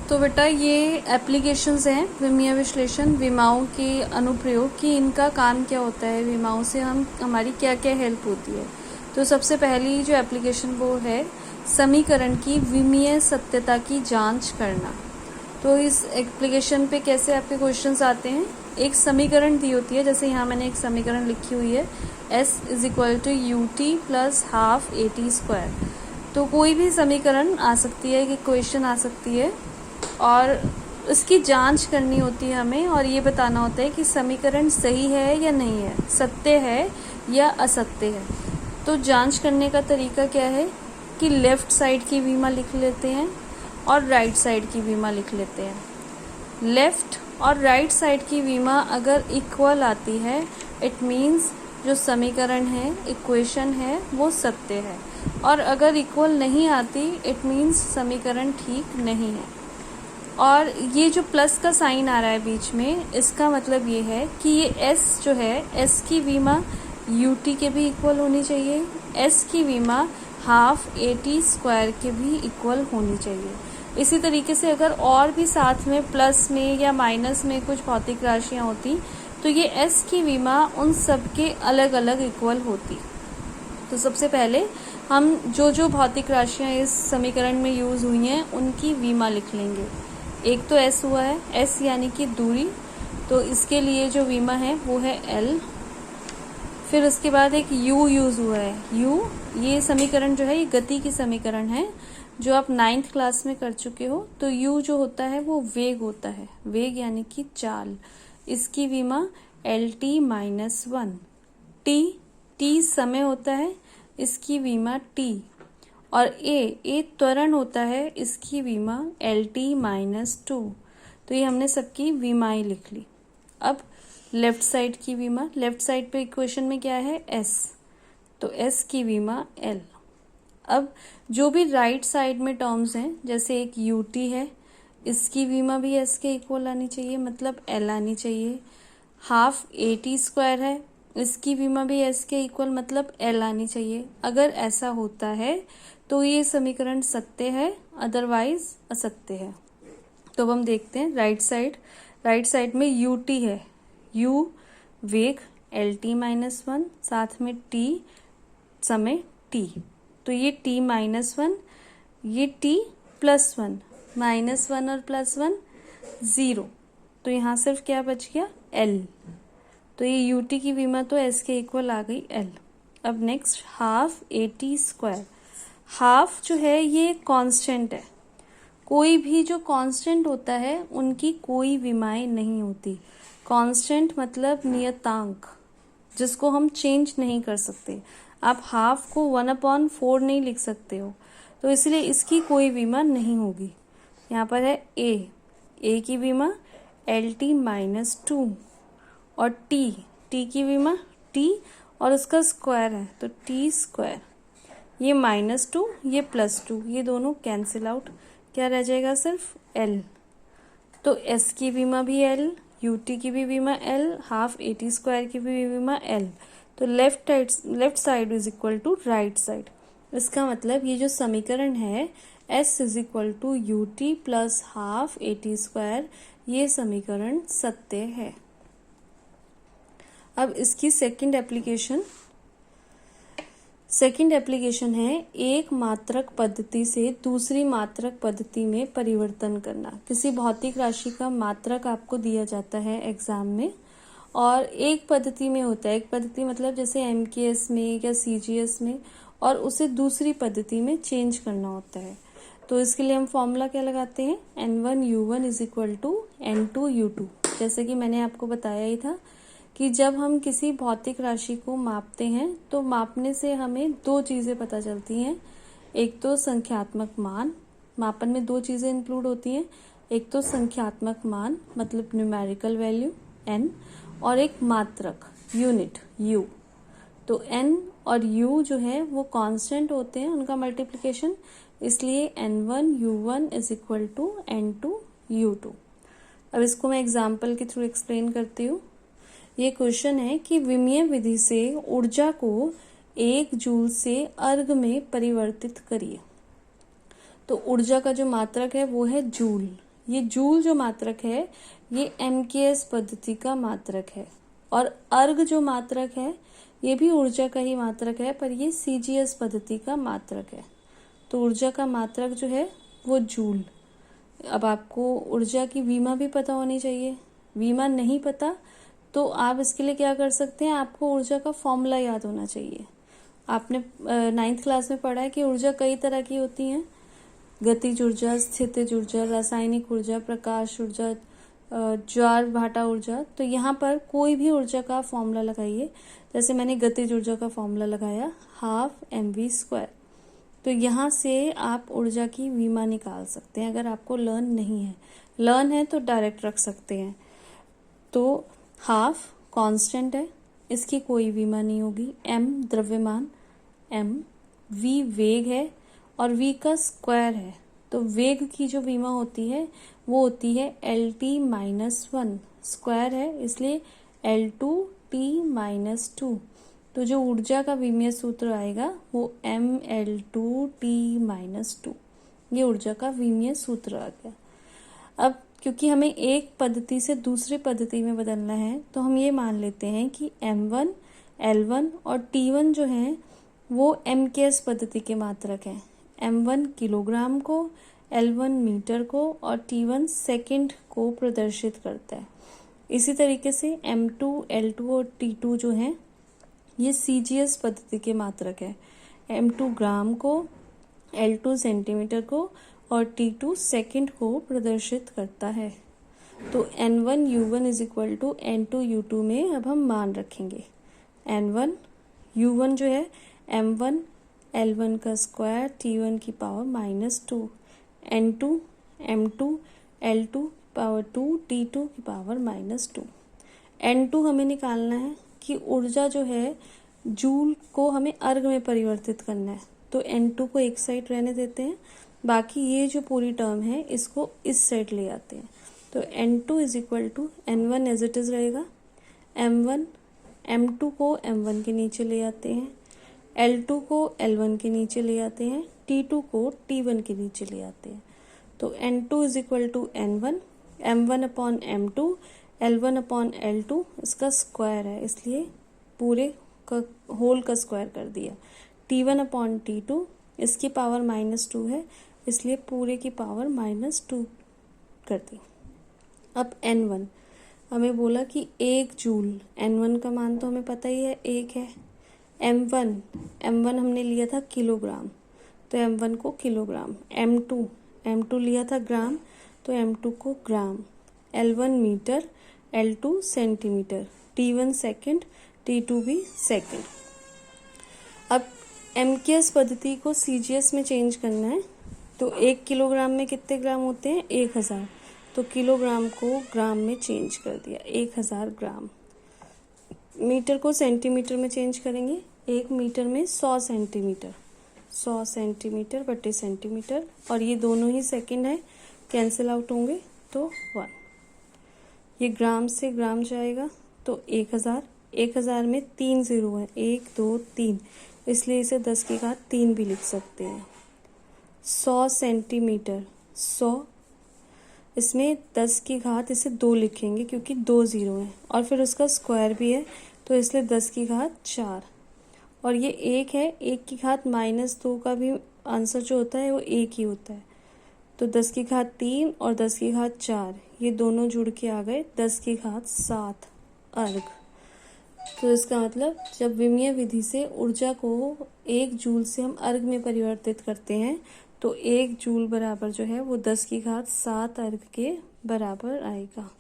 तो बेटा ये एप्लीकेशंस हैं विमीय विश्लेषण, विमाओं के अनुप्रयोग कि इनका काम क्या होता है, विमाओं से हमारी क्या क्या हेल्प होती है। तो सबसे पहली जो एप्लीकेशन वो है समीकरण की विमीय सत्यता की जांच करना। तो इस एप्लीकेशन पे कैसे आपके क्वेश्चंस आते हैं, एक समीकरण दी होती है, जैसे यहाँ मैंने एक समीकरण लिखी हुई है S = UT + ½ AT²। तो कोई भी समीकरण आ सकती है कि क्वेश्चन आ सकती है और उसकी जांच करनी होती है हमें, और ये बताना होता है कि समीकरण सही है या नहीं है, सत्य है या असत्य है। तो जांच करने का तरीका क्या है कि लेफ्ट साइड की विमा लिख लेते हैं और राइट साइड की विमा लिख लेते हैं। लेफ्ट और राइट साइड की विमा अगर इक्वल आती है इट मीन्स जो समीकरण है, इक्वेशन है, वो सत्य है, और अगर इक्वल नहीं आती इट मीन्स समीकरण ठीक नहीं है। और ये जो प्लस का साइन आ रहा है बीच में, इसका मतलब ये है कि ये S जो है, S की विमा UT के भी इक्वल होनी चाहिए, S की विमा ½ AT² के भी इक्वल होनी चाहिए। इसी तरीके से अगर और भी साथ में प्लस में या माइनस में कुछ भौतिक राशियाँ होती तो ये S की विमा उन सब के अलग अलग इक्वल होती। तो सबसे पहले हम जो भौतिक राशियाँ इस समीकरण में यूज़ हुई हैं उनकी विमा लिख लेंगे। एक तो S हुआ है, S यानी कि दूरी, तो इसके लिए जो विमा है वो है L। फिर उसके बाद एक U यूज़ हुआ है, U, ये समीकरण जो है ये गति की समीकरण है जो आप 9th क्लास में कर चुके हो। तो U जो होता है वो वेग होता है, वेग यानी कि चाल, इसकी विमा LT-1। T समय होता है, इसकी विमा T। और A त्वरण होता है, इसकी विमा LT-2। तो ये हमने सबकी विमाएं लिख ली। अब लेफ्ट साइड की विमा, लेफ्ट साइड पे इक्वेशन में क्या है S, तो S की विमा L। अब जो भी राइट साइड में टर्म्स हैं, जैसे एक UT है, इसकी विमा भी S के इक्वल आनी चाहिए, मतलब L आनी चाहिए। ½ AT² है, इसकी विमा भी S के इक्वल, मतलब L आनी चाहिए। अगर ऐसा होता है तो ये समीकरण सत्य है, अदरवाइज असत्य है। तो अब हम देखते हैं राइट साइड में UT है, U वेग LT-1, साथ में T समय T। तो ये T-1, ये T+1, -1 और +1 0। तो यहाँ सिर्फ क्या बच गया L। तो ये UT की विमा तो S के इक्वल आ गई L। अब नेक्स्ट ½ AT²। हाफ जो है ये कांस्टेंट है, कोई भी जो कांस्टेंट होता है उनकी कोई विमाएं नहीं होती। कांस्टेंट मतलब नियतांक, जिसको हम चेंज नहीं कर सकते। आप हाफ को 1/4 नहीं लिख सकते हो, तो इसलिए इसकी कोई विमा नहीं होगी। यहाँ पर है A की विमा LT-2 और T की विमा T और उसका स्क्वायर है तो T²। ये -2, ये +2, ये दोनों कैंसिल आउट, क्या रह जाएगा सिर्फ L। तो S की विमा भी L, UT की भी विमा L, ½ AT² की भी विमा L। तो left side is equal to right side. इसका मतलब ये जो समीकरण है S = UT + ½ AT², ये समीकरण सत्य है। अब इसकी सेकंड एप्लीकेशन है एक मात्रक पद्धति से दूसरी मात्रक पद्धति में परिवर्तन करना। किसी भौतिक राशि का मात्रक आपको दिया जाता है एग्जाम में, और एक पद्धति में होता है, एक पद्धति मतलब जैसे MKS में या CGS में, और उसे दूसरी पद्धति में चेंज करना होता है। तो इसके लिए हम फॉर्मूला क्या लगाते हैं, N1U1 = N2U2। जैसे कि मैंने आपको बताया ही था कि जब हम किसी भौतिक राशि को मापते हैं तो मापने से हमें दो चीज़ें पता चलती हैं। एक तो संख्यात्मक मान, मापन में दो चीज़ें इंक्लूड होती हैं, एक तो संख्यात्मक मान मतलब न्यूमेरिकल वैल्यू N, और एक मात्रक यूनिट U। तो N और U जो है वो कांस्टेंट होते हैं, उनका मल्टीप्लिकेशन, इसलिए N1U1 = N2U2। अब इसको मैं एग्जाम्पल के थ्रू एक्सप्लेन करती हूँ। ये क्वेश्चन है कि विमीय विधि से ऊर्जा को 1 जूल से अर्ग में परिवर्तित करिए। तो ऊर्जा का जो मात्रक है वो है जूल, ये जूल जो मात्रक है ये MKS पद्धति का मात्रक है, और अर्ग जो मात्रक है ये भी ऊर्जा का ही मात्रक है, पर ये CGS पद्धति का मात्रक है। तो ऊर्जा का मात्रक जो है वो जूल। अब आपको ऊर्जा की विमा भी पता होनी चाहिए। विमा नहीं पता तो आप इसके लिए क्या कर सकते हैं, आपको ऊर्जा का फॉर्मूला याद होना चाहिए। आपने 9th क्लास में पढ़ा है कि ऊर्जा कई तरह की होती हैं, गतिज ऊर्जा, स्थितिज ऊर्जा, रासायनिक ऊर्जा, प्रकाश ऊर्जा, ज्वार भाटा ऊर्जा। तो यहाँ पर कोई भी ऊर्जा का फॉर्मूला लगाइए। जैसे मैंने गतिज ऊर्जा का फॉर्मूला लगाया 12mv²। तो यहाँ से आप ऊर्जा की विमा निकाल सकते हैं। अगर आपको लर्न नहीं है, लर्न है तो डायरेक्ट रख सकते हैं। तो हाफ कांस्टेंट है, इसकी कोई विमा नहीं होगी। m द्रव्यमान, m, v वेग है और v का स्क्वायर है। तो वेग की जो विमा होती है वो होती है LT-1, स्क्वायर है इसलिए L2T-2। तो जो ऊर्जा का विमीय सूत्र आएगा वो ML2T-2। ये ऊर्जा का विमीय सूत्र आ गया। अब क्योंकि हमें एक पद्धति से दूसरी पद्धति में बदलना है तो हम ये मान लेते हैं कि M1, L1 और T1 जो हैं वो MKS पद्धति के मात्रक हैं। M1 किलोग्राम को, L1 मीटर को और T1 सेकंड को प्रदर्शित करता है। इसी तरीके से M2, L2 और T2 जो हैं ये CGS पद्धति के मात्रक है। M2 ग्राम को, L2 सेंटीमीटर को और T2 सेकंड को प्रदर्शित करता है। तो N1U1 is equal to N2U2 में अब हम मान रखेंगे। N1U1 जो है M1 L1 का स्क्वायर T1 की power -2, N2 M2 L2 power 2 T2 की पावर -2। N2 हमें निकालना है कि ऊर्जा जो है जूल को हमें अर्ग में परिवर्तित करना है। तो N2 को एक साइड रहने देते हैं, बाकी ये जो पूरी टर्म है इसको इस साइड ले आते हैं। तो N2 is equal to N1 as it is रहेगा। M2 को M1 के नीचे ले आते हैं, L2 को L1 के नीचे ले आते हैं, T2 को T1 के नीचे ले आते हैं। तो N2 is equal to N1, M1 upon M2, L1 upon L2, इसका स्क्वायर है इसलिए पूरे का होल का स्क्वायर कर दिया। T1 अपॉन T2, इसकी पावर -2 है इसलिए पूरे की पावर -2 कर दी। अब N1 हमें बोला कि 1 जूल, N1 का मान तो हमें पता ही है 1 है। M1 हमने लिया था किलोग्राम, तो M1 को किलोग्राम। M2 लिया था ग्राम, तो M2 को ग्राम। L1 metre, L2 centimetre, T1 second, T2 भी सेकंड। अब MKS पद्धति को CGS में चेंज करना है तो 1 किलोग्राम में कितने ग्राम होते हैं, 1000। तो किलोग्राम को ग्राम में चेंज कर दिया, 1000 ग्राम। मीटर को सेंटीमीटर में चेंज करेंगे, 1 मीटर में 100 सेंटीमीटर, 100 सेंटीमीटर बटे सेंटीमीटर, और ये दोनों ही सेकंड है, कैंसिल आउट होंगे तो 1। ये ग्राम से ग्राम जाएगा तो 1000 में 3 जीरो है, 1 2 3, इसलिए इसे 10 की घात 3 भी लिख सकते हैं। 100 सेंटीमीटर, 100, इसमें 10 की घात इसे 2 लिखेंगे क्योंकि 2 जीरो है, और फिर उसका स्क्वायर भी है तो इसलिए 10 की घात 4, और ये 1 है, 1 की घात -2 का भी आंसर जो होता है वो 1 ही होता है। तो 10 की घात 3 और 10 की घात 4 ये दोनों जुड़ के आ गए 10 की घात 7 अर्ग। तो इसका मतलब जब विमीय विधि से ऊर्जा को 1 जूल से हम अर्ग में परिवर्तित करते हैं तो 1 जूल बराबर जो है वो 10 की घात 7 अर्ग के बराबर आएगा।